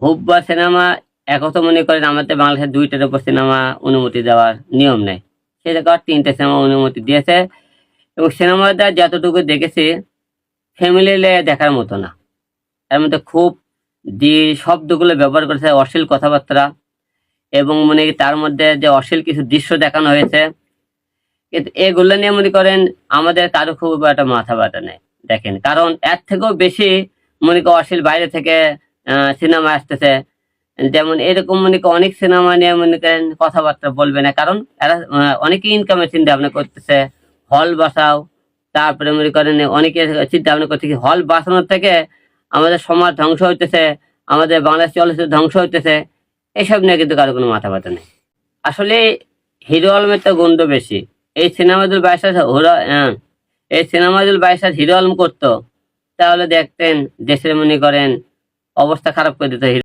হুব্বা cinema একত মনে করেন আমাদের বাংলাদেশে ২টার উপর সিনেমা অনুমতি দেওয়ার নিয়ম নেই, সে জায়গায় ৩টে সিনেমা অনুমতি দিয়েছে। এবং সিনেমাটা যতটুকু দেখেছি ফ্যামিলি দেখার মতো না। এর মধ্যে খুব যে শব্দগুলো ব্যবহার করেছে, অশ্লীল কথাবার্তা, এবং মনে তার মধ্যে যে অশ্লীল কিছু দৃশ্য দেখানো হয়েছে, কিন্তু এগুলো নিয়ে মনে করেন আমাদের কারো খুব একটা মাথা ব্যথা নেই। দেখেন, কারণ এর থেকেও বেশি মনে করেন অশ্লীল বাইরে থেকে সিনেমা আসতেছে। যেমন এরকম মনে করেন অনেক সিনেমা নিয়ে মনে করেন কথাবার্তা বলবে না, কারণ এরা অনেকে ইনকামের চিন্তা ভাবনা করতেছে, হল বাসাও। তারপরে মনে করেন অনেকে চিন্তা ভাবনা করছে কি হল বাঁচানোর থেকে আমাদের সমাজ ধ্বংস হইতেছে, আমাদের বাংলাদেশ চলচ্চিত্র ধ্বংস হইতেছে। এসব নিয়ে কিন্তু কারো কোনো মাথা ব্যথা নেই। আসলে হিরো আলমের তো গন্ধ বেশি। এই সিনেমাদুল বাইশার এই সিনেমাদুল বাইশার হিরো আলম করতো, তাহলে দেখতেন দেশের মনে করেন অবস্থা খারাপ করে দিত।